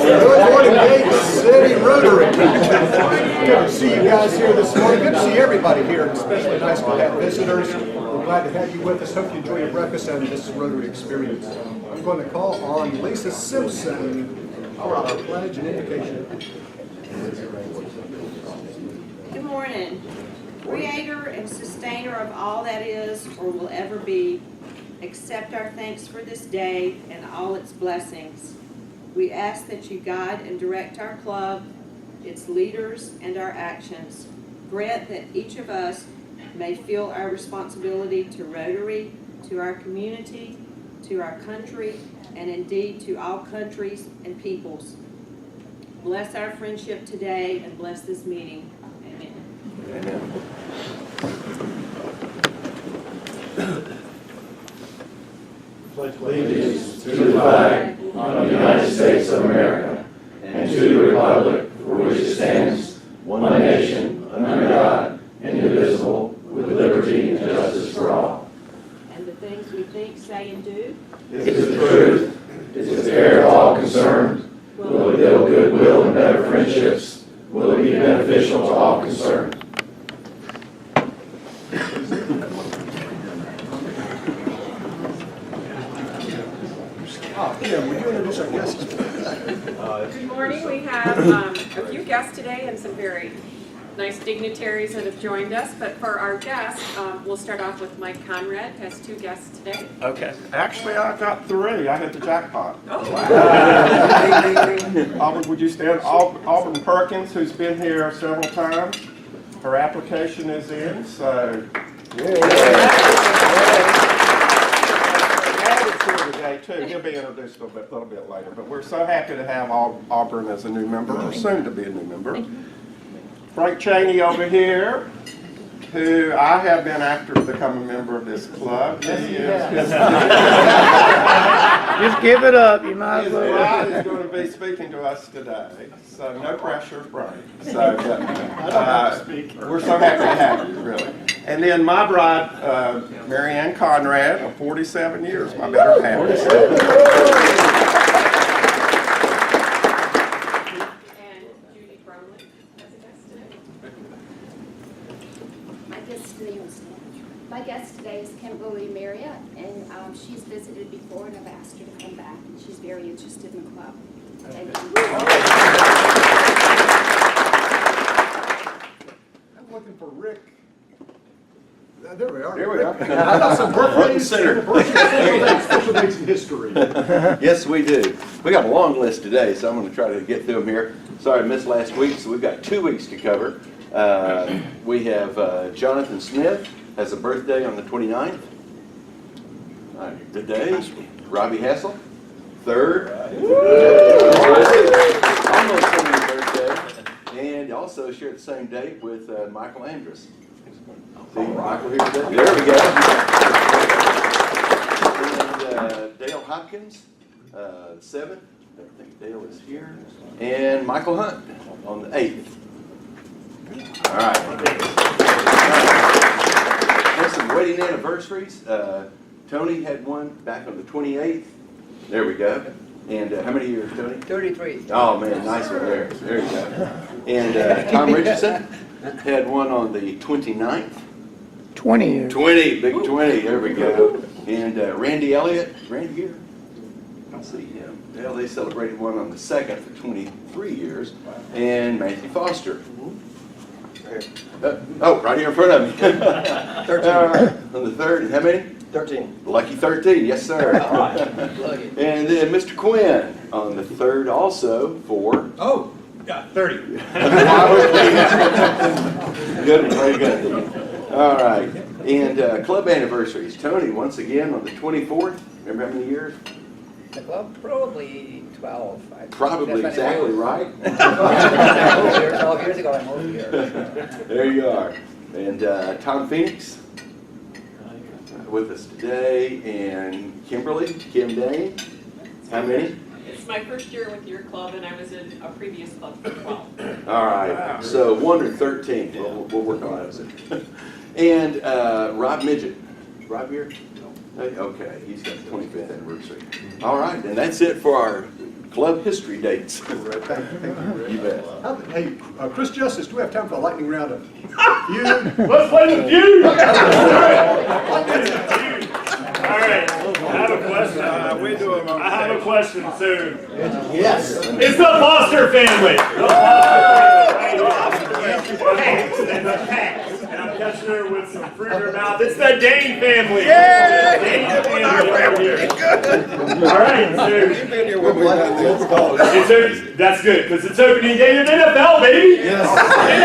Good morning, Gate City Rotary. Good to see you guys here this morning. Good to see everybody here, especially nice to have visitors. We're glad to have you with us. Hope you enjoy your breakfast and this Rotary experience. I'm going to call on Lisa Simpson for our pledge and invocation. Good morning. Creator and sustainer of all that is or will ever be, accept our thanks for this day and all its blessings. We ask that you guide and direct our club, its leaders, and our actions. Grant that each of us may feel our responsibility to Rotary, to our community, to our country, and indeed to all countries and peoples. Bless our friendship today and bless this meeting. Amen. Pledge allegiance to the flag of the United States of America and to the republic for which it stands, one nation, under God, indivisible, with liberty and justice for all. And the things we think, say, and do Is the truth, is fair to all concerned, will it build goodwill and better friendships, will it be beneficial to all concerned. Kim, would you introduce our guests? Good morning. We have a few guests today and some very nice dignitaries that have joined us. But for our guests, we'll start off with Mike Conrad, has two guests today. Okay. Actually, I got three. I hit the jackpot. Oh, wow. Auburn, would you stand? Auburn Perkins, who's been here several times. Her application is in, so. Adam's here today, too. He'll be introduced a little bit later. But we're so happy to have Auburn as a new member, or soon to be a new member. Frank Cheney over here, who I have been after to become a member of this club. Just give it up, you might as His bride well. is going to be speaking to us today, so no pressure, Frank. So, we're so happy to have you, really. And then my bride, Mary Ann Conrad, of 47 years, my better half. My guest today is Kimberly Marriott, and she's visited before, and I've asked her to come back, and she's very interested in the club. Thank you. I'm looking for Rick. There we are. Here we are. I got some birthdays, Center. special dates in history. Yes, we do. We got a long list today, so I'm going to try to get through them here. Sorry I missed last week, so we've got 2 weeks to cover. We have Jonathan Smith has a birthday on the 29th. Good day. Robbie Hassel, 3rd. Almost somebody's birthday. And also share the same date with Michael Andrus. See Michael here today? There we go. And Dale Hopkins, 7th. I think Dale is here. And Michael Hunt on the 8th. All right. There's some wedding anniversaries. Tony had one back on the 28th. There we go. And how many years, Tony? 33. Oh, man, nice one there. There you go. And Tom Richardson had one on the 29th. 20 years. 20, big 20. There we go. And Randy Elliott. Randy here? I'll see him. Well, they celebrated one on the 2nd for 23 years. And Matthew Foster. Oh, right here in front of me. 13. On the 3rd, and how many? 13. Lucky 13, yes sir. All right. And then Mr. Quinn on the 3rd also for... Oh, yeah, 30. Good, very good. All right, and club anniversaries. Tony, once again on the 24th. Remember how many years? The club, probably 12. Probably That's exactly right. 12 years ago, I moved here. There you are. And Tom Phoenix with us today, and Kimberly, Kim Dane. How many? It's my first year with your club, and I was in a previous club for 12. All right, so 1 or 13. We'll work on it. And Rob Midget. Rob here? Okay, he's got the 25th anniversary. All right, and that's it for our club history dates. Thank you. You bet. Hey, Chris Justice, do we have time for a lightning round of feud? Let's play the feud! All right, I have a question. I have a question, so. Yes. It's the Foster family. The Foster family. And I'm catching her with some fruit in her mouth. It's the Dane family. Yeah! Dane family over here. All right, so. That's good, because it's opening day of NFL, baby. Yes.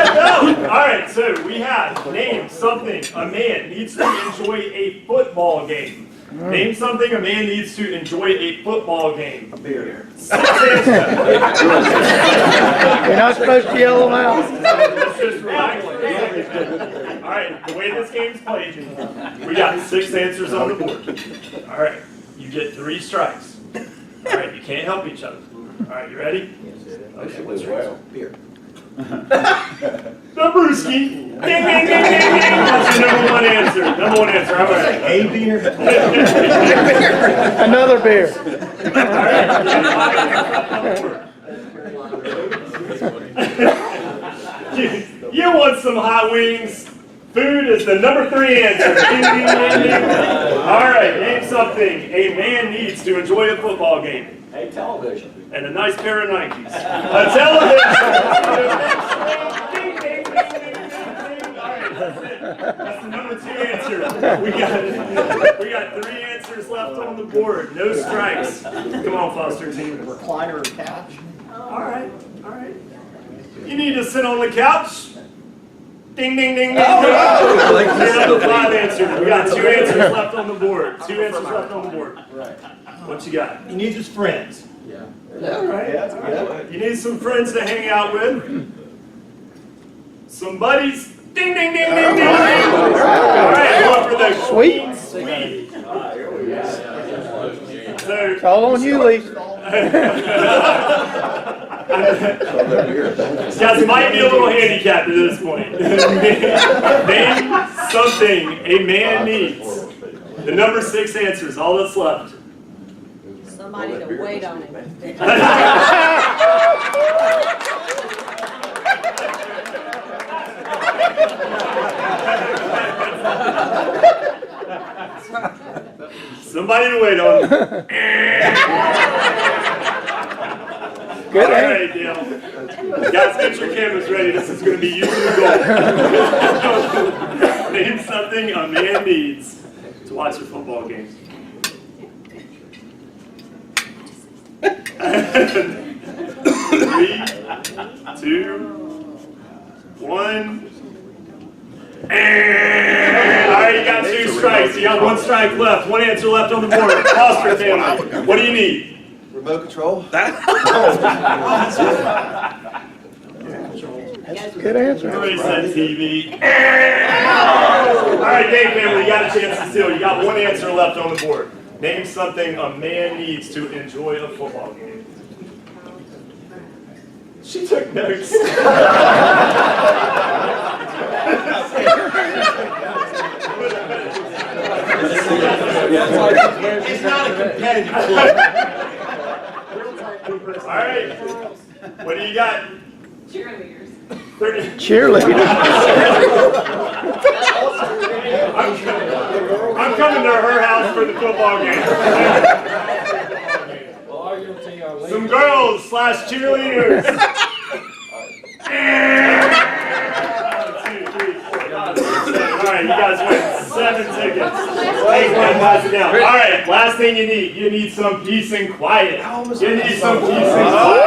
NFL. All right, so we have named something a man needs to enjoy a football game. Name something a man needs to enjoy a football game. A beer. 6 answers. You're not supposed to yell them out. Let's just relax. All right, the way this game's played, we got 6 answers on the board. All right, you get 3 strikes. All right, you can't help each other. All right, you ready? Okay, what's yours? Beer. The brewski. Ding, ding, ding, ding, ding. That's your number 1 answer. Number 1 answer. How about it? A beer. Another beer. You want some hot wings? Food is the number 3 answer. Ding, ding, ding, ding. All right, name something a man needs to enjoy a football game. A television. And a nice pair of Nikes. A television. Ding, ding, ding, ding, ding, ding. All right, that's it. That's the number 2 answer. We got 3 answers left on the board. No strikes. Come on, Foster team. Recliner or couch? All right, all right. You need to sit on the couch. Ding, ding, ding, ding. There's another 5 answers. We got 2 answers left on the board. 2 answers left on the board. What you got? He needs his friends. Yeah. All right. You need some friends to hang out with. Some buddies. Ding, ding, ding, ding, ding. All right, go for the Sweet. sweet. So, It's all on you, Lee. guys might be a little handicapped at this point. Name something a man needs. The number 6 answers, all that's left. Somebody to wait on him. Somebody to wait on. Good All aim. right, Dale. Guys, get your cameras ready. This is going to be you and the goal. Name something a man needs to watch a football game. 3, 2, 1. And, all right, you got 2 strikes. You got 1 strike left. 1 answer left on the board. Foster family. What do you need? Remote control? Good answer. Everybody said TV. All right, Dave family, you got a chance to steal. You got 1 answer left on the board. Name something a man needs to enjoy a football game. She took notes. It's not a competitive club. All right, what do you got? Cheerleaders. 30. Cheerleader. I'm coming to her house for the football game. Some girls / cheerleaders. 1, 2, 3, 4, 5, 6, 7. All right, you guys win 7 tickets. Take 1, pass it down. All right, last thing you need. You need some peace and quiet. You need some peace and quiet.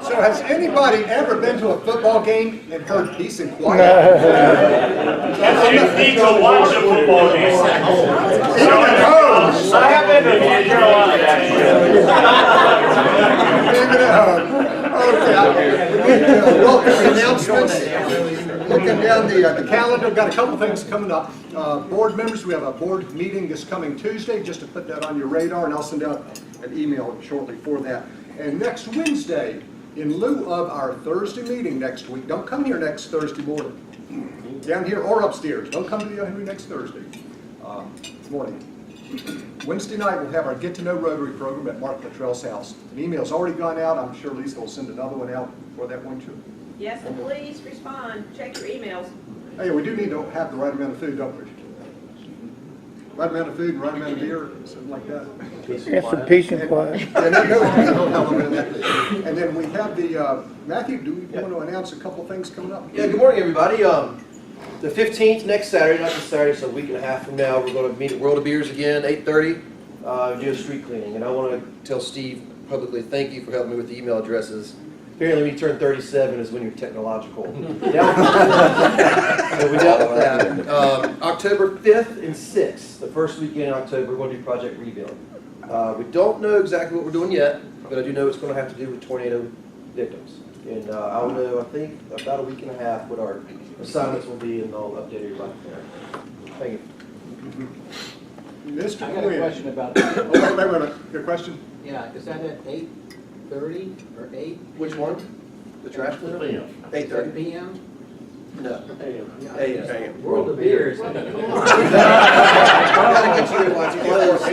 So has anybody ever been to a football game and heard peace and quiet? You need to watch a football game. I have been to North Carolina, Welcome announcements. Looking down the calendar, got a couple things coming up. Board members, we have a board meeting this coming Tuesday, just to put that on your radar, and I'll send out an email shortly for that. And next Wednesday, in lieu of our Thursday meeting next week, don't come here next Thursday morning, down here or upstairs. Don't come to the Henry next Thursday morning. Wednesday night, we'll have our Get to Know Rotary program at Mark Luttrell's house. An email's already gone out. I'm sure Lisa will send another one out for that one too. Yes, and please respond, check your emails. Hey, we do need to have the right amount of food, don't we? Right amount of food and right amount of beer, something like that. Yes, some peace and quiet. And then we have the, Matthew, do you want to announce a couple things coming up? Yeah, good morning, everybody. The 15th, next Saturday, not this Saturday, so a week and a half from now, we're going to meet at World of Beers again, 8:30, do a street cleaning. And I want to tell Steve publicly, thank you for helping me with the email addresses. Apparently, when you turn 37 is when you're technological. So we dealt with that. October 5th and 6th, the first weekend in October, we're going to do Project Rebuild. We don't know exactly what we're doing yet, but I do know it's going to have to do with tornado victims. And I'll know, I think, about a week and a half what our assignments will be, and I'll update everybody there. Thank you. Mr. I got a Quinn. question about, Oh, wait a minute. Your question? yeah, is that at 8:30 or 8? Which one? The trash cleanup? 8:30. PM? No. Yeah. AM. World of Beers. I gotta get you there while it's closed.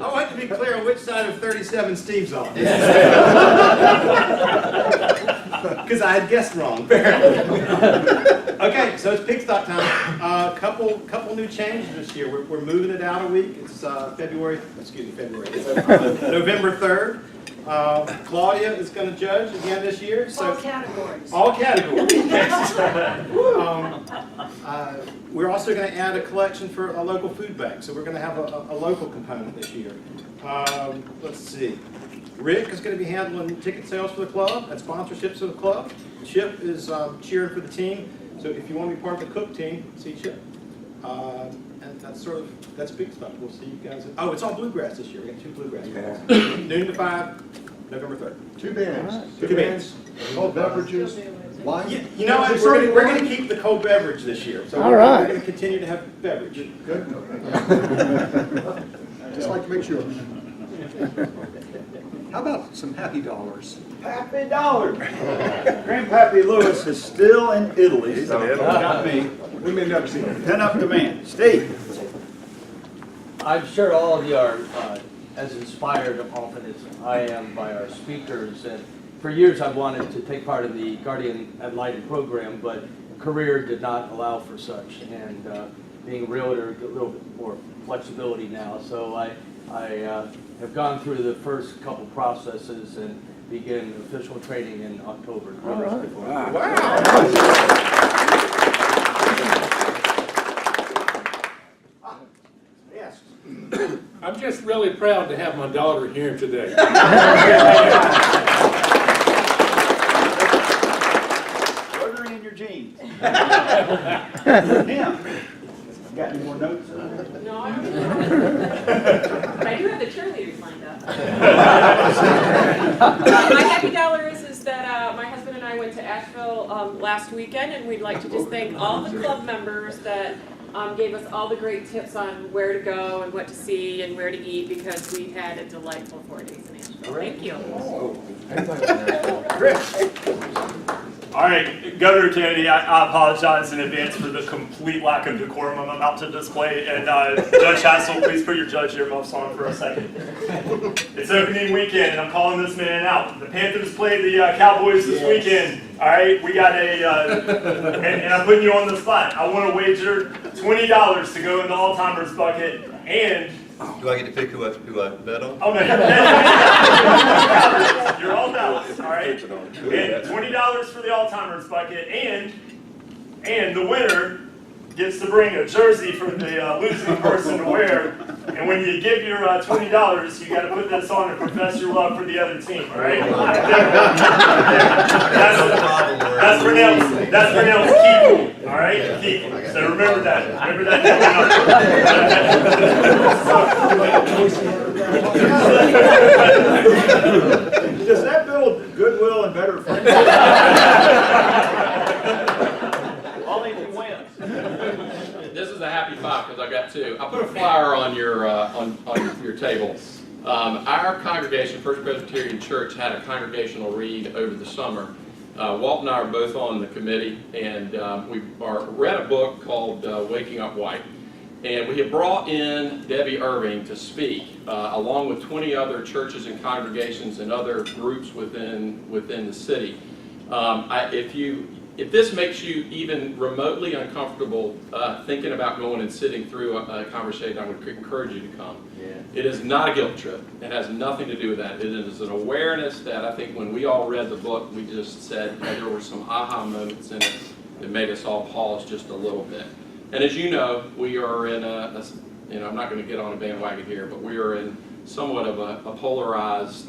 I want to be clear on which side of 37 Steve's on. Because I had guessed wrong, apparently. Okay, so it's pig stock time. Couple new changes this year. We're moving it out a week. It's February. It's November 3rd. Claudia is going to judge again this year. So All categories. all categories. We're also going to add a collection for a local food bank. So we're going to have a local component this year. Let's see. Rick is going to be handling ticket sales for the club and sponsorships for the club. Chip is cheering for the team. So if you want to be part of the cook team, see Chip. And that's big stuff. We'll see you guys. Oh, it's all bluegrass this year. We got 2 bluegrass bands. Noon to 5, November 3rd. 2 bands. Two bands. Cold beverages, wine. You know what? We're going to keep the cold beverage this year. So All we're right. going to continue to have beverage. Good. Just like to make sure. How about some happy dollars? Happy dollar. Grandpappy Lewis is still in Italy, so got me. We may never see it. Pin up demand. Steve. I'm sure all of you are as inspired often as I am by our speakers. And for years I've wanted to take part in the Guardian Ad Litem program, but career did not allow for such. And being a realtor, a little bit more flexibility now. So I have gone through the first couple processes and begin official training in October. All right. Wow. Yes. I'm just really proud to have my daughter here today. Rotary in your jeans. Yeah. Got any more notes? No, I don't. But I do have the cheerleaders lined up. My happy dollar is that my husband and I went to Asheville last weekend, and we'd like to just thank all the club members that gave us all the great tips on where to go and what to see and where to eat, because we had a delightful 4 days in Asheville. Thank you. All right, Governor Cannady, I apologize in advance for the complete lack of decorum I'm about to display. And Judge Hassel, please put your judge earmuffs on for a second. It's opening weekend, and I'm calling this man out. The Panthers play the Cowboys this weekend. All right, we got and I'm putting you on the spot. I want to wager $20 to go in the all-timers bucket, and Do I get to pick who I bet on? oh no, you're all Dallas, all right? And $20 for the all-timers bucket, and the winner gets to bring a jersey for the losing person to wear And when you give your $20, you got to put this on and profess your love for the other team, all right? That's pronounced keep, all right? Keep. So remember that. Remember that Does that build goodwill and better friendship? Only if you win. This is a happy five because I got two. I put a flyer on your table. Our congregation, First Presbyterian Church, had a congregational read over the summer. Walt and I are both on the committee, and we read a book called Waking Up White. And we have brought in Debbie Irving to speak, along with 20 other churches and congregations and other groups within the city. If this makes you even remotely uncomfortable thinking about going and sitting through a conversation, I would encourage you to come. Yeah. It is not a guilt trip. It has nothing to do with that. It is an awareness that I think when we all read the book, we just said there were some aha moments in it that made us all pause just a little bit. And as you know, we are in I'm not going to get on a bandwagon here, but we are in somewhat of a polarized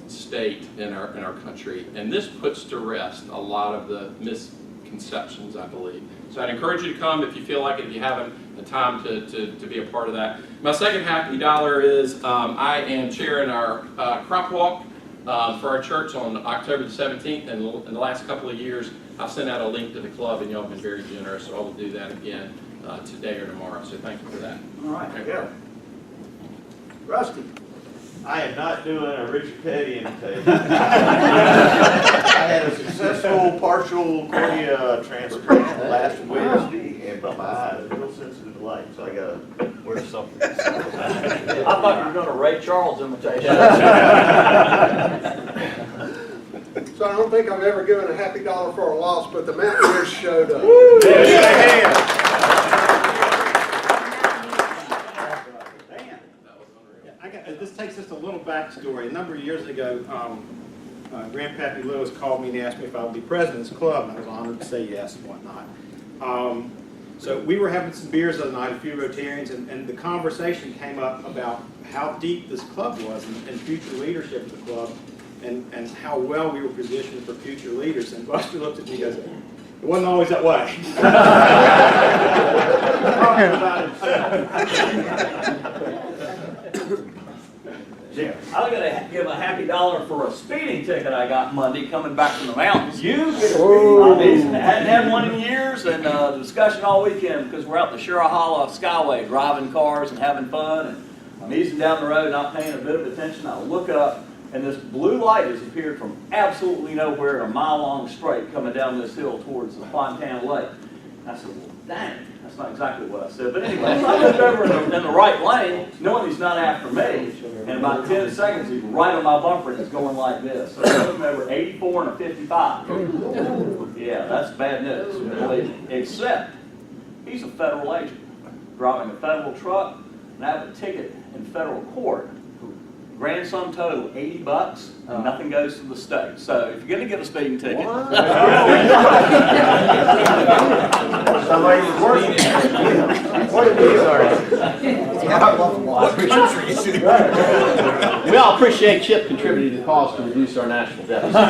state in our country, and this puts to rest a lot of the misconceptions, I believe. So I'd encourage you to come if you feel like it, if you haven't the time to be a part of that. My second happy dollar is I am chairing our crop walk for our church on October the 17th, and in the last couple of years I've sent out a link to the club, and y'all have been very generous, so I will do that again today or tomorrow, so thank you for that. All right, yeah. Rusty. I am not doing a Richard Petty imitation. I had a successful partial cornea transplant last Wednesday, but my eye is real sensitive to light, so I gotta wear something. I thought you were doing a Ray Charles imitation. So I don't think I've ever given a happy dollar for a loss, but the Mountaineers showed up. This takes just a little backstory. A number of years ago, Grandpappy Lewis called me and asked me if I would be president of this club, and I was honored to say yes and whatnot. So we were having some beers the other night, a few Rotarians, and the conversation came up about how deep this club was and future leadership of the club, and how well we were positioned for future leaders. And Buster looked at me and goes, "It wasn't always that way." I'm going to give a happy dollar for a speeding ticket I got Monday coming back from the mountains. You get a speeding. I hadn't had one in years, and the discussion all weekend because we're out the Shirahala Skyway driving cars and having fun. And I'm easing down the road, not paying a bit of attention. I look up, and this blue light has appeared from absolutely nowhere in a mile-long straight coming down this hill towards the Fontana Lake. And I said, well, dang. That's not exactly what I said, but anyway, so I looked over in the right lane, knowing he's not after me, and about 10 seconds, he's right on my bumper, and he's going like this. So I looked over 84 and a 55. Yeah, that's bad news, believe me. Except, he's a federal agent, driving a federal truck, and I have a ticket in federal court. Grand sum total, $80, and nothing goes to the state. So if you're going to get a speeding ticket, Somebody's working. What are these? We all appreciate Chip contributing to the cause to reduce our national deficit.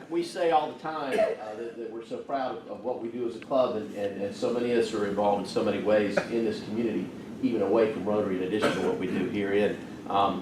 We say all the time that we're so proud of what we do as a club, and so many of us are involved in so many ways in this community, even away from Rotary, in addition to what we do here in. I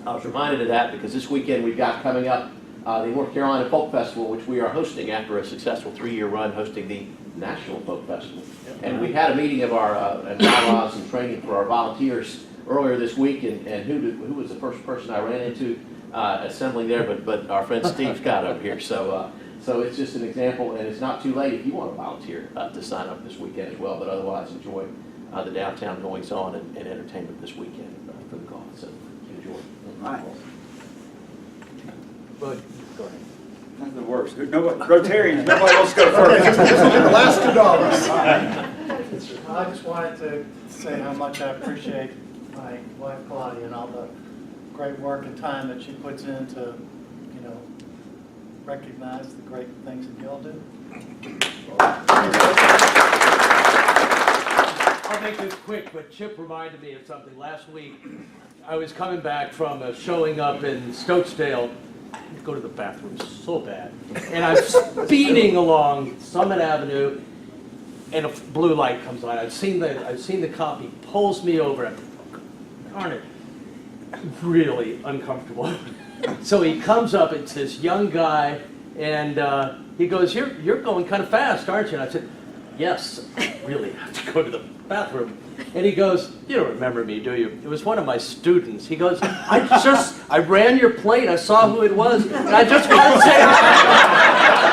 was reminded of that because this weekend we've got coming up the North Carolina Folk Festival, which we are hosting after a successful 3-year run hosting the National Folk Festival. And we had a meeting of our bylaws and training for our volunteers earlier this week, and who was the first person I ran into assembling there, but our friend Steve Scott over here. So it's just an example, and it's not too late if you want to volunteer to sign up this weekend as well, but otherwise enjoy the downtown goings-on and entertainment this weekend for the cause. So enjoy. All right. Bud, go ahead. That's the worst. Rotarians, nobody wants to go first. This will be the last $2. I just wanted to say how much I appreciate my wife Claudia and all the great work and time that she puts in to, recognize the great things that y'all do. make this quick, but Chip reminded me of something. Last week, I was coming back from showing up in Stokesdale. I had to go to the bathroom so bad. And I'm speeding along Summit Avenue, and a blue light comes on. I've seen the cop. He pulls me over. Darn it. Really uncomfortable. So he comes up, it's this young guy, and he goes, you're going kind of fast, aren't you? And I said, yes, I really have to go to the bathroom. And he goes, you don't remember me, do you? It was one of my students. He goes, I ran your plate, I saw who it was, and I just wanted to say hi.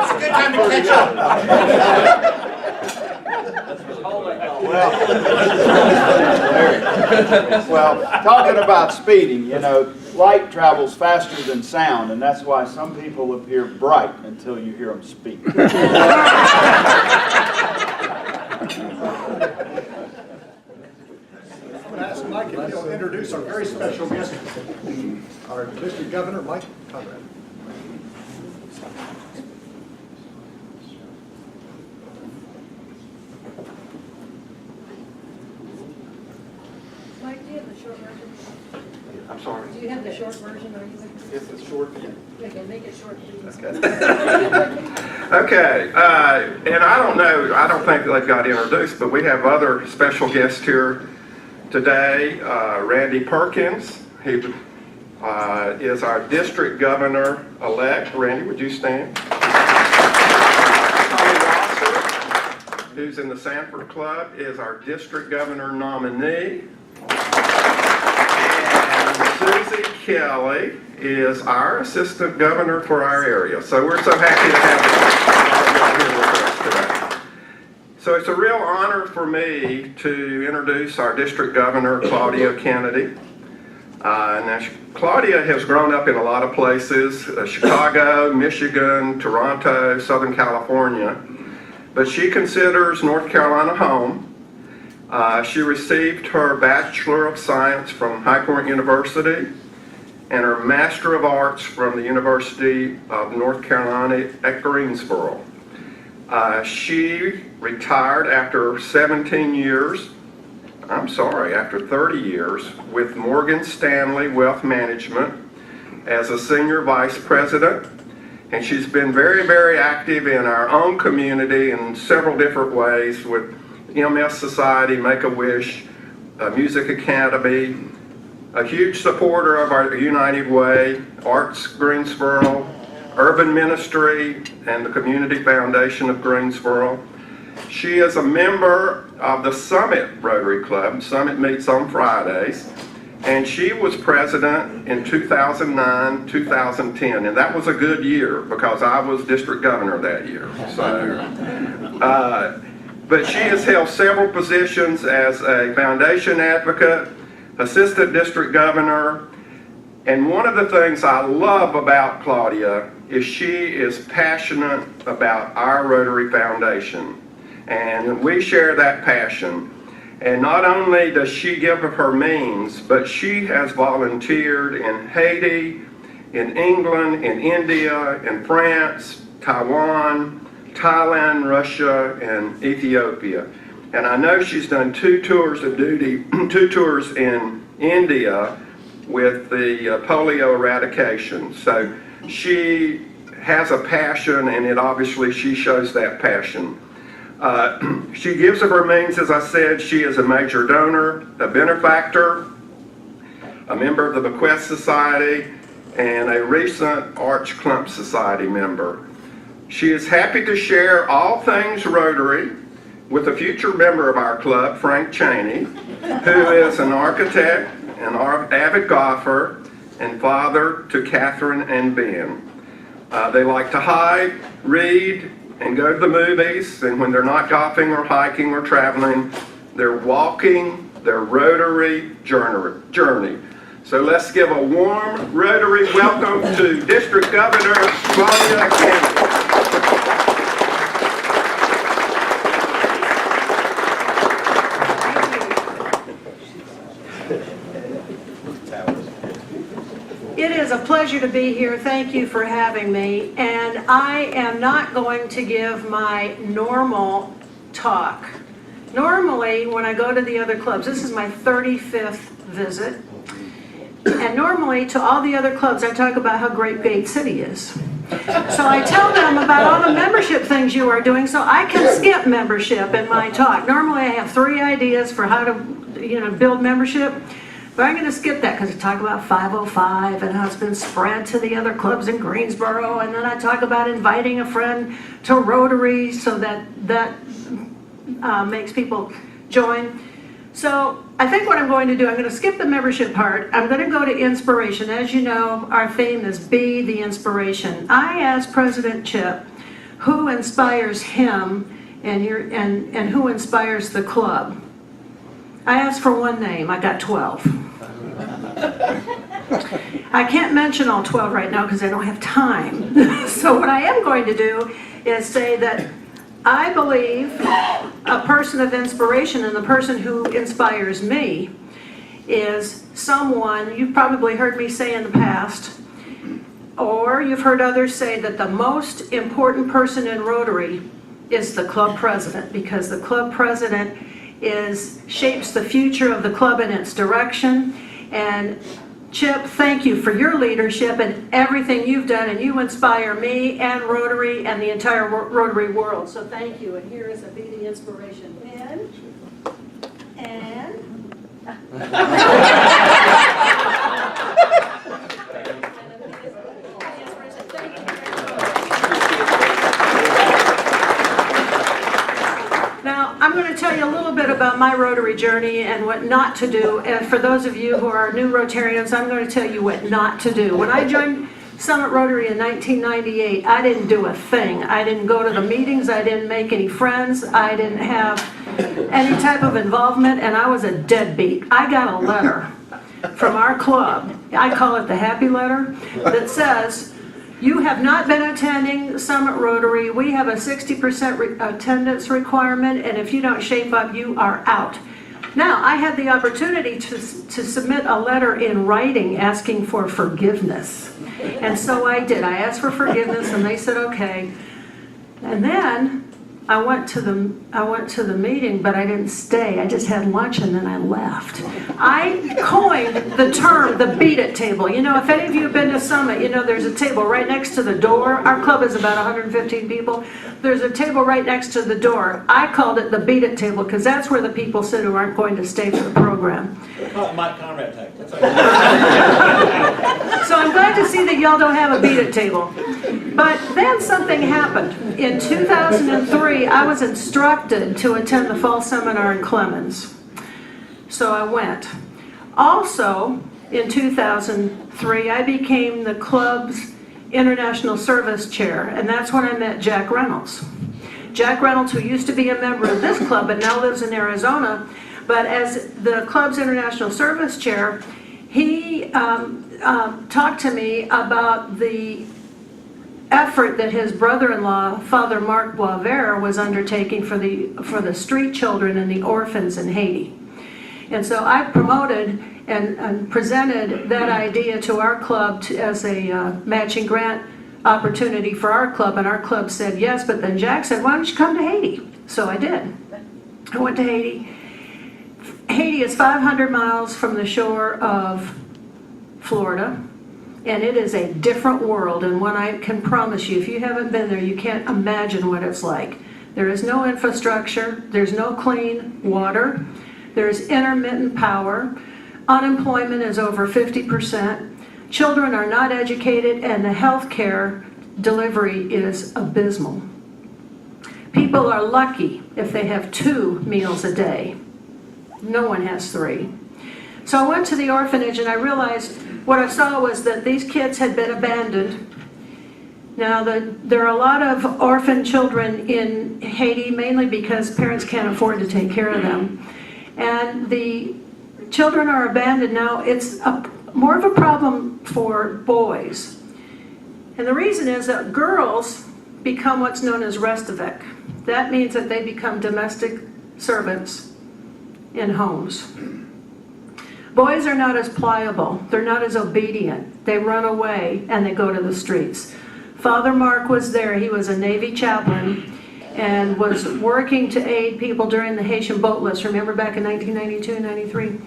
It's a good time to catch up. Well, talking about speeding, you know, light travels faster than sound, and that's why some people appear bright until you hear them speak. I'm going to ask Mike if he'll introduce our very special guest, our District Governor, Mike Conrad. Mike, do you have the short version? I'm sorry. Do you have the short version, or you? Yes, it's short. Okay, make it short, please. Okay, and I don't know, I don't think they've got introduced, but we have other special guests here today. Randy Perkins, he is our District Governor-elect. Randy, would you stand? Tommy Rosser, who's in the Sanford Club, is our District Governor nominee. And Susie Kelly is our Assistant Governor for our area. So we're so happy to have you here with us today. So it's a real honor for me to introduce our District Governor, Claudia Cannady. Now, Claudia has grown up in a lot of places, Chicago, Michigan, Toronto, Southern California, but she considers North Carolina home. She received her Bachelor of Science from High Point University and her Master of Arts from the University of North Carolina at Greensboro. She retired after 17 years, after 30 years with Morgan Stanley Wealth Management as a Senior Vice President. And she's been very, very active in our own community in several different ways with MS Society, Make-A-Wish, Music Academy, a huge supporter of our United Way, Arts Greensboro, Urban Ministry, and the Community Foundation of Greensboro. She is a member of the Summit Rotary Club. Summit meets on Fridays. And she was president in 2009, 2010, and that was a good year because I was district governor that year. So, but she has held several positions as a foundation advocate, assistant district governor, and one of the things I love about Claudia is she is passionate about our Rotary Foundation, and we share that passion. And not only does she give of her means, but she has volunteered in Haiti, in England, in India, in France, Taiwan, Thailand, Russia, and Ethiopia. And I know she's done 2 tours of duty, 2 tours in India with the polio eradication. So she has a passion, and obviously she shows that passion. She gives of her means, as I said. She is a major donor, a benefactor, a member of the Bequest Society, and a recent Arch Clump Society member. She is happy to share all things Rotary with a future member of our club, Frank Cheney, who is an architect, an avid golfer, and father to Catherine and Ben. They like to hike, read, and go to the movies, and when they're not golfing or hiking or traveling, they're walking their Rotary journey. So let's give a warm Rotary welcome to District Governor Claudia Cannady. It is a pleasure to be here. Thank you for having me. And I am not going to give my normal talk. Normally, when I go to the other clubs, this is my 35th visit. And normally, to all the other clubs, I talk about how great Gate City is. So I tell them about all the membership things you are doing, so I can skip membership in my talk. Normally, I have 3 ideas for how to, build membership. But I'm going to skip that because I talk about 505 and how it's been spread to the other clubs in Greensboro. And then I talk about inviting a friend to Rotary so that makes people join. So I think what I'm going to do, I'm going to skip the membership part. I'm going to go to inspiration. As you know, our theme is Be the Inspiration. I asked President Chip who inspires him and who inspires the club. I asked for one name. I got 12. I can't mention all 12 right now because I don't have time. So what I am going to do is say that I believe a person of inspiration, and the person who inspires me is someone you've probably heard me say in the past, or you've heard others say that the most important person in Rotary is the club president, because the club president shapes the future of the club and its direction. And Chip, thank you for your leadership and everything you've done, and you inspire me and Rotary and the entire Rotary world. So thank you. And here is a Be the Inspiration pin. And now, I'm going to tell you a little bit about my Rotary journey and what not to do. And for those of you who are new Rotarians, I'm going to tell you what not to do. When I joined Summit Rotary in 1998, I didn't do a thing. I didn't go to the meetings. I didn't make any friends. I didn't have any type of involvement, and I was a deadbeat. I got a letter from our club. I call it the happy letter, that says, you have not been attending Summit Rotary. We have a 60% attendance requirement, and if you don't shape up, you are out. Now, I had the opportunity to submit a letter in writing asking for forgiveness. And so I did. I asked for forgiveness, and they said, okay. And then I went to the meeting, but I didn't stay. I just had lunch and then I left. I coined the term the beat it table. If any of you have been to Summit, there's a table right next to the door. Our club is about 115 people. There's a table right next to the door. I called it the beat it table because that's where the people sit who aren't going to stay for the program. Mike Conrad tag. So I'm glad to see that y'all don't have a beat it table. But then something happened. In 2003, I was instructed to attend the fall seminar in Clemens. So I went. Also, in 2003, I became the club's international service chair, and that's when I met Jack Reynolds. Jack Reynolds, who used to be a member of this club but now lives in Arizona, but as the club's international service chair, he talked to me about the effort that his brother-in-law, Father Mark Boisvert, was undertaking for the street children and the orphans in Haiti. And so I promoted and presented that idea to our club as a matching grant opportunity for our club, and our club said yes, but then Jack said, why don't you come to Haiti? So I did. I went to Haiti. Haiti is 500 miles from the shore of Florida, and it is a different world, and one I can promise you, if you haven't been there, you can't imagine what it's like. There is no infrastructure, there's no clean water, there's intermittent power, unemployment is over 50%, children are not educated, and the health care delivery is abysmal. People are lucky if they have 2 meals a day. No one has 3. So I went to the orphanage and I realized what I saw was that these kids had been abandoned. Now, there are a lot of orphan children in Haiti, mainly because parents can't afford to take care of them. And the children are abandoned now. It's more of a problem for boys. And the reason is that girls become what's known as restivec. That means that they become domestic servants in homes. Boys are not as pliable. They're not as obedient. They run away and they go to the streets. Father Mark was there. He was a Navy chaplain and was working to aid people during the Haitian boat list. Remember back in 1992, 93?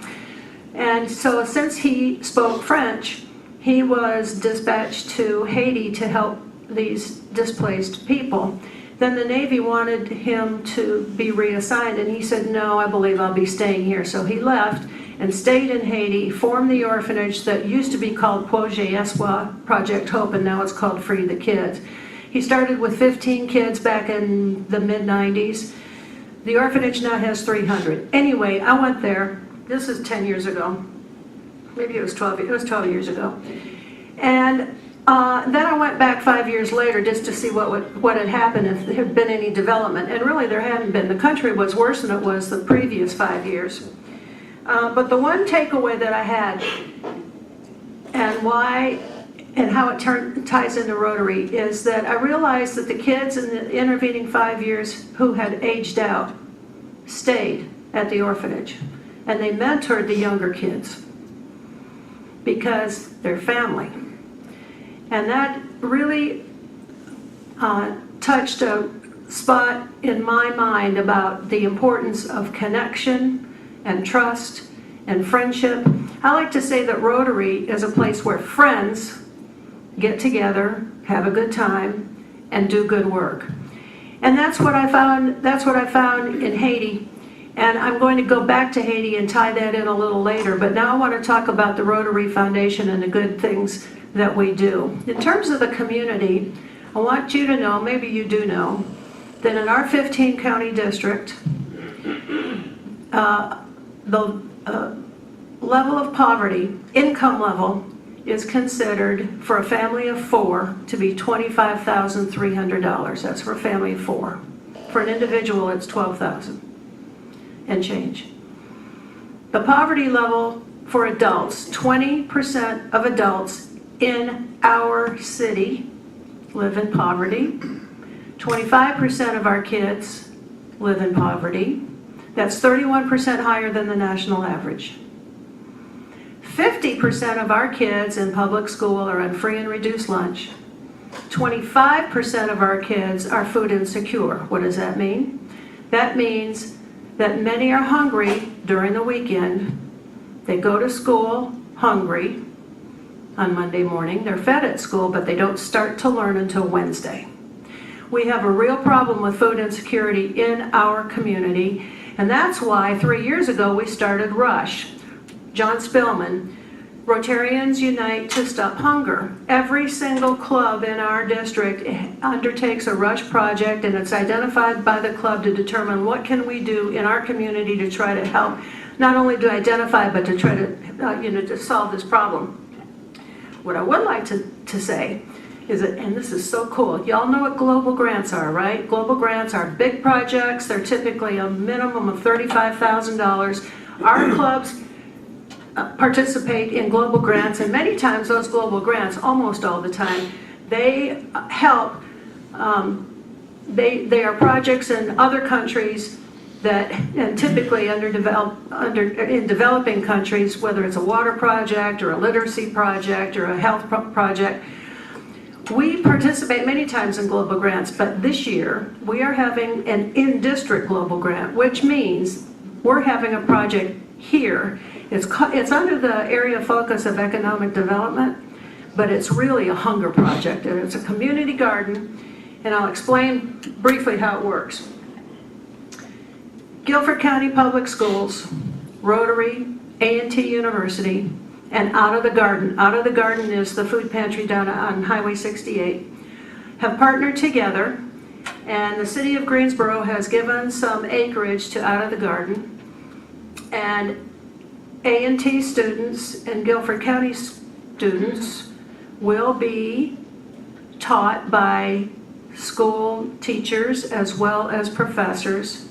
And so since he spoke French, he was dispatched to Haiti to help these displaced people. Then the Navy wanted him to be reassigned, and he said, no, I believe I'll be staying here. So he left and stayed in Haiti, formed the orphanage that used to be called Projet Espoir, Project Hope, and now it's called Free the Kids. He started with 15 kids back in the mid-90s. The orphanage now has 300. Anyway, I went there. This is 10 years ago. Maybe it was 12 years ago. And then I went back 5 years later just to see what had happened, if there had been any development. And really there hadn't been. The country was worse than it was the previous 5 years. But the one takeaway that I had, and why and how it ties into Rotary, is that I realized that the kids in the intervening 5 years who had aged out stayed at the orphanage. And they mentored the younger kids because they're family. And that really touched a spot in my mind about the importance of connection and trust and friendship. I like to say that Rotary is a place where friends get together, have a good time, and do good work. And that's what I found in Haiti. And I'm going to go back to Haiti and tie that in a little later, but now I want to talk about the Rotary Foundation and the good things that we do. In terms of the community, I want you to know, maybe you do know, that in our 15 county district, the level of poverty, income level, is considered for a family of 4 to be $25,300. That's for a family of 4. For an individual, it's $12,000 and change. The poverty level for adults, 20% of adults in our city live in poverty. 25% of our kids live in poverty. That's 31% higher than the national average. 50% of our kids in public school are on free and reduced lunch. 25% of our kids are food insecure. What does that mean? That means that many are hungry during the weekend. They go to school hungry on Monday morning. They're fed at school, but they don't start to learn until Wednesday. We have a real problem with food insecurity in our community, and that's why 3 years ago we started RUSH. John Spillman, Rotarians Unite to Stop Hunger. Every single club in our district undertakes a RUSH project, and it's identified by the club to determine what can we do in our community to try to help, not only to identify, but to try to, to solve this problem. What I would like to say is that, and this is so cool, y'all know what global grants are, right? Global grants are big projects. They're typically a minimum of $35,000. Our clubs participate in global grants, and many times those global grants, almost all the time, they help, they are projects in other countries that, and typically in developing countries, whether it's a water project or a literacy project or a health project. We participate many times in global grants, but this year we are having an in-district global grant, which means we're having a project here. It's under the area of focus of economic development, but it's really a hunger project, and it's a community garden, and I'll explain briefly how it works. Guilford County Public Schools, Rotary, A&T University, and Out of the Garden. Out of the Garden is the food pantry down on Highway 68, have partnered together, and the city of Greensboro has given some acreage to Out of the Garden, and A&T students and Guilford County students will be taught by school teachers as well as professors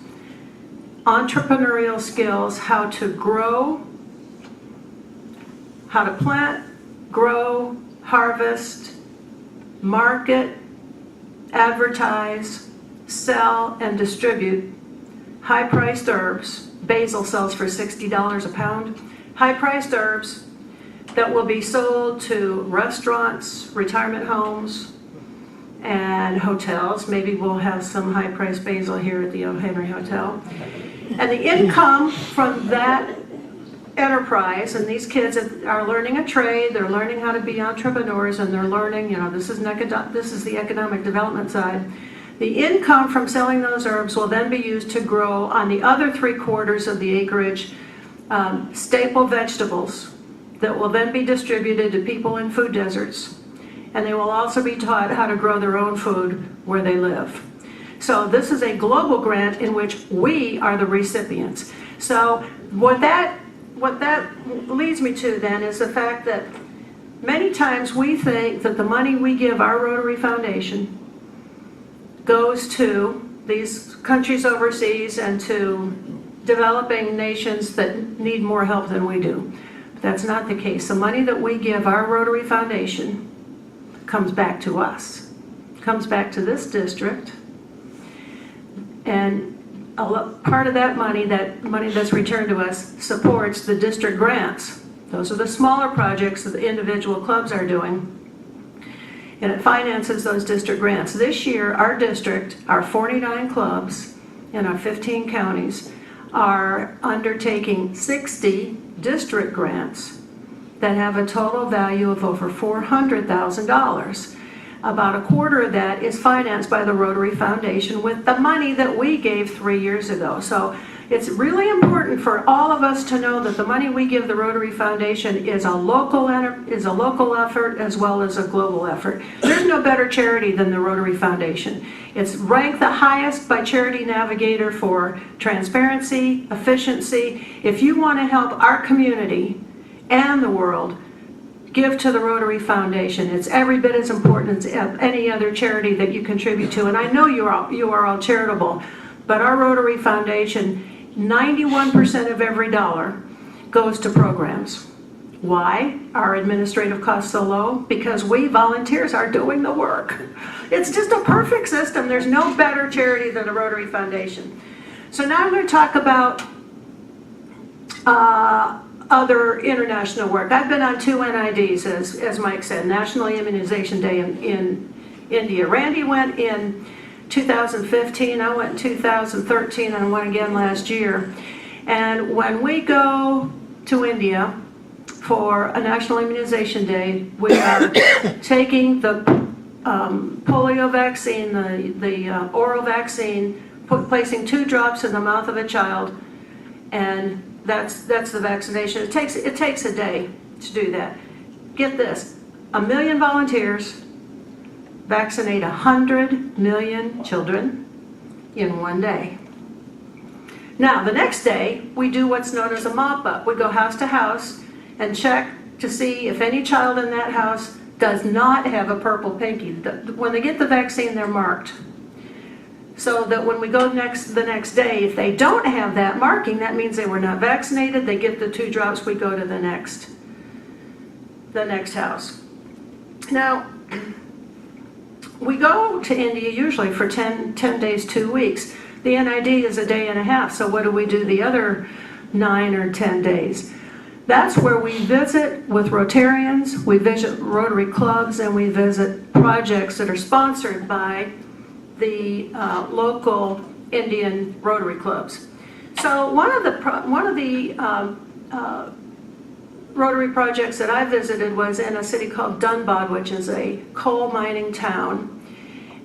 entrepreneurial skills, how to grow, how to plant, grow, harvest, market, advertise, sell, and distribute high-priced herbs. Basil sells for $60 a pound. high-priced herbs that will be sold to restaurants, retirement homes, and hotels. Maybe we'll have some high-priced basil here at the O. Henry Hotel. And the income from that enterprise, and these kids are learning a trade, they're learning how to be entrepreneurs, and they're learning, this is the economic development side. The income from selling those herbs will then be used to grow on the other 3/4 of the acreage staple vegetables that will then be distributed to people in food deserts. And they will also be taught how to grow their own food where they live. So this is a global grant in which we are the recipients. So what that leads me to then is the fact that many times we think that the money we give our Rotary Foundation goes to these countries overseas and to developing nations that need more help than we do. But that's not the case. The money that we give our Rotary Foundation comes back to us, comes back to this district, and part of that money that's returned to us, supports the district grants. Those are the smaller projects that the individual clubs are doing, and it finances those district grants. This year, our district, our 49 clubs in our 15 counties, are undertaking 60 district grants that have a total value of over $400,000. About 1/4 of that is financed by the Rotary Foundation with the money that we gave 3 years ago. So it's really important for all of us to know that the money we give the Rotary Foundation is a local effort as well as a global effort. There's no better charity than the Rotary Foundation. It's ranked the highest by Charity Navigator for transparency, efficiency. If you want to help our community and the world, give to the Rotary Foundation. It's every bit as important as any other charity that you contribute to. And I know you are all charitable, but our Rotary Foundation, 91% of every dollar goes to programs. Why are administrative costs so low? Because we volunteers are doing the work. It's just a perfect system. There's no better charity than the Rotary Foundation. So now I'm going to talk about other international work. I've been on 2 NIDs, as Mike said, National Immunization Day in India. Randy went in 2015, I went in 2013, and I went again last year. And when we go to India for a National Immunization Day, we are taking the polio vaccine, the oral vaccine, placing 2 drops in the mouth of a child, and that's the vaccination. It takes a day to do that. Get this, 1 million volunteers vaccinate 100 million children in 1 day. Now, the next day, we do what's known as a mop-up. We go house to house and check to see if any child in that house does not have a purple pinky. When they get the vaccine, they're marked. So that when we go the next day, if they don't have that marking, that means they were not vaccinated. They get the 2 drops, we go to the next house. Now, we go to India usually for 10 days, 2 weeks. The NID is a day and a half, so what do we do the other 9 or 10 days? That's where we visit with Rotarians, we visit Rotary clubs, and we visit projects that are sponsored by the local Indian Rotary clubs. So one of the Rotary projects that I visited was in a city called Dunbad, which is a coal mining town.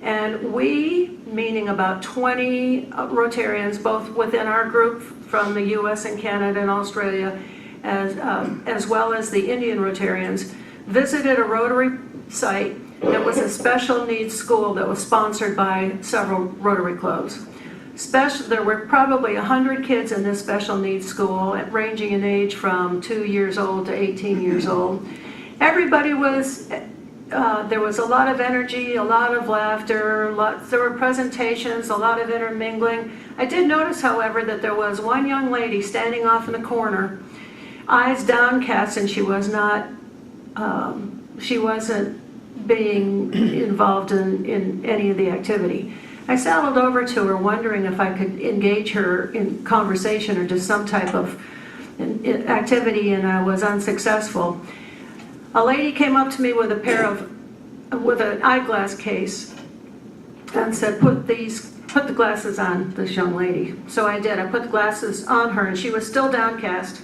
And we, meaning about 20 Rotarians, both within our group from the US and Canada and Australia, as well as the Indian Rotarians, visited a Rotary site that was a special needs school that was sponsored by several Rotary clubs. There were probably 100 kids in this special needs school, ranging in age from 2 years old to 18 years old. Everybody was, there was a lot of energy, a lot of laughter, there were presentations, a lot of intermingling. I did notice, however, that there was one young lady standing off in the corner, eyes downcast, and she wasn't being involved in any of the activity. I saddled over to her wondering if I could engage her in conversation or just some type of activity and I was unsuccessful. A lady came up to me with with an eyeglass case and said, put the glasses on this young lady. So I did. I put the glasses on her and she was still downcast.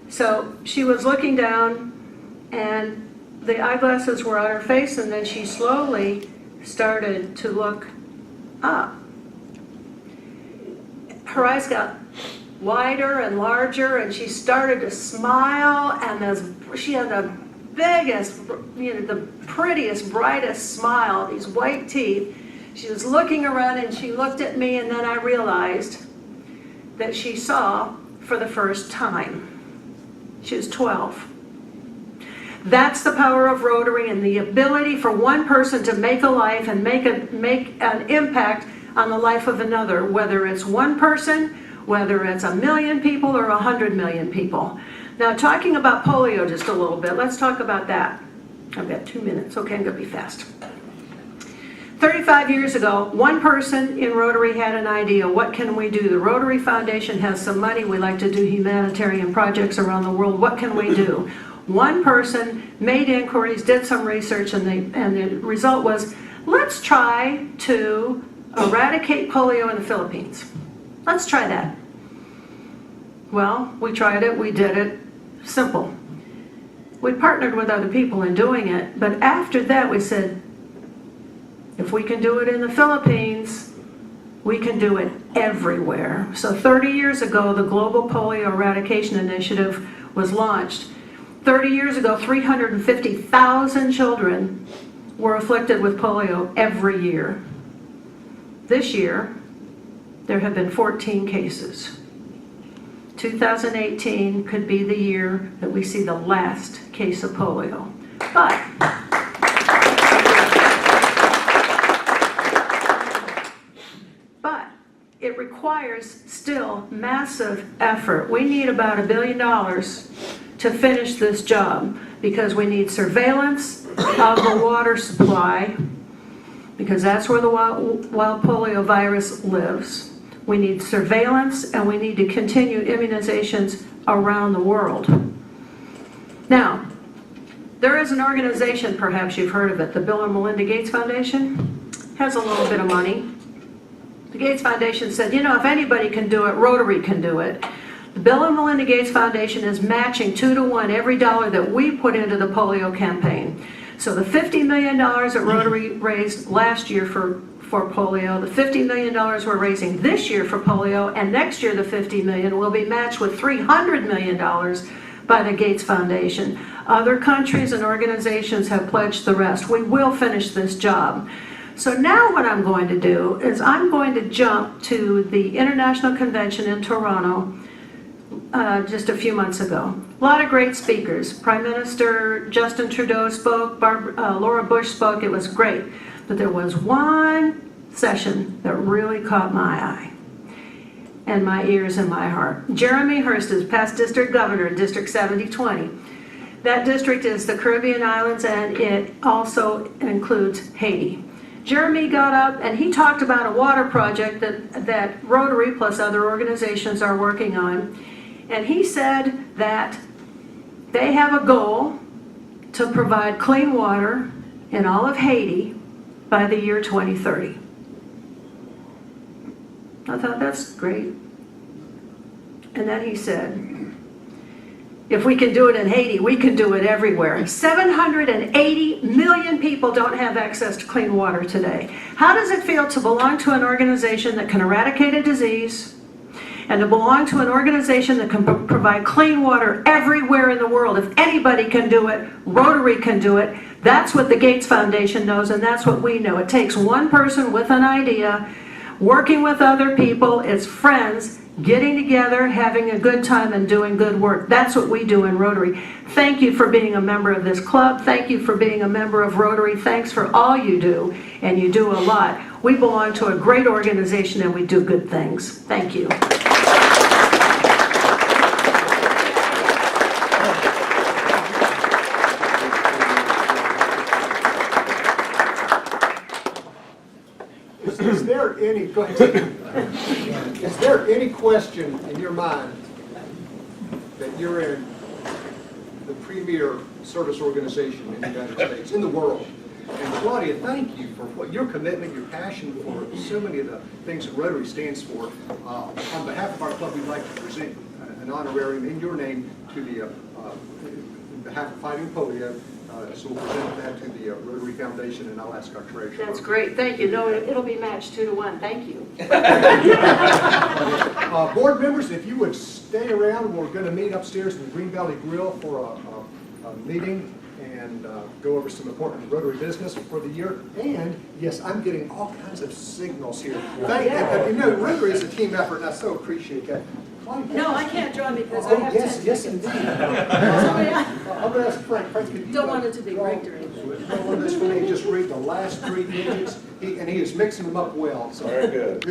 So she was looking down and the eyeglasses were on her face, and then she slowly started to look up. Her eyes got wider and larger, and she started to smile, and she had the biggest, the prettiest, brightest smile, these white teeth. She was looking around, and she looked at me, and then I realized that she saw for the first time. She was 12. That's the power of Rotary and the ability for one person to make a life and make an impact on the life of another, whether it's one person, whether it's 1 million people or 100 million people. Now, talking about polio just a little bit, let's talk about that. I've got 2 minutes. Okay, I'm going to be fast. 35 years ago, one person in Rotary had an idea. What can we do? The Rotary Foundation has some money. We like to do humanitarian projects around the world. What can we do? One person made inquiries, did some research, and the result was, let's try to eradicate polio in the Philippines. Let's try that. Well, we tried it, we did it. Simple. We partnered with other people in doing it, but after that we said, if we can do it in the Philippines, we can do it everywhere. So 30 years ago, the Global Polio Eradication Initiative was launched. 30 years ago, 350,000 children were afflicted with polio every year. This year, there have been 14 cases. 2018 could be the year that we see the last case of polio. But it requires still massive effort. We need about $1 billion to finish this job because we need surveillance of the water supply because that's where the wild polio virus lives. We need surveillance and we need to continue immunizations around the world. Now, there is an organization, perhaps you've heard of it, the Bill and Melinda Gates Foundation, has a little bit of money. The Gates Foundation said, if anybody can do it, Rotary can do it. The Bill and Melinda Gates Foundation is matching 2-to-1 every dollar that we put into the polio campaign. So the $50 million that Rotary raised last year for polio, the $50 million we're raising this year for polio, and next year the $50 million will be matched with $300 million by the Gates Foundation. Other countries and organizations have pledged the rest. We will finish this job. So now what I'm going to do is I'm going to jump to the International Convention in Toronto just a few months ago. A lot of great speakers. Prime Minister Justin Trudeau spoke, Laura Bush spoke, it was great. But there was one session that really caught my eye and my ears and my heart. Jeremy Hurst is past district governor in District 7020. That district is the Caribbean islands and it also includes Haiti. Jeremy got up and he talked about a water project that Rotary plus other organizations are working on. And he said that they have a goal to provide clean water in all of Haiti by the year 2030. I thought, that's great. And then he said, if we can do it in Haiti, we can do it everywhere. 780 million people don't have access to clean water today. How does it feel to belong to an organization that can eradicate a disease and to belong to an organization that can provide clean water everywhere in the world? If anybody can do it, Rotary can do it. That's what the Gates Foundation knows, and that's what we know. It takes one person with an idea, working with other people, it's friends, getting together, having a good time, and doing good work. That's what we do in Rotary. Thank you for being a member of this club. Thank you for being a member of Rotary. Thanks for all you do, and you do a lot. We belong to a great organization, and we do good things. Thank you. Is there any question in your mind you're in the premier service organization in the United States, in the world. And Claudia, thank you for what your commitment, your passion for so many of the things that Rotary stands for. On behalf of our club, we'd like to present an honorarium in your name to the, on behalf of Fighting Polio. So we'll present that to the Rotary Foundation, and I'll ask our treasurer. That's great, thank you. No, it'll be matched 2-1, thank you. Board members, if you would stay around, we're going to meet upstairs in the Green Valley Grill for a meeting and go over some important Rotary business for the year. And yes, I'm getting all kinds of signals here. You know, Rotary is a team effort, and I so appreciate that. No, I can't join because I have 10 yes, tickets. indeed. I'm going to ask Frank. Frank, could you Don't want it to be rigged or anything. one of this when he just read the last 3 digits, and he is mixing them up well. So. Very good.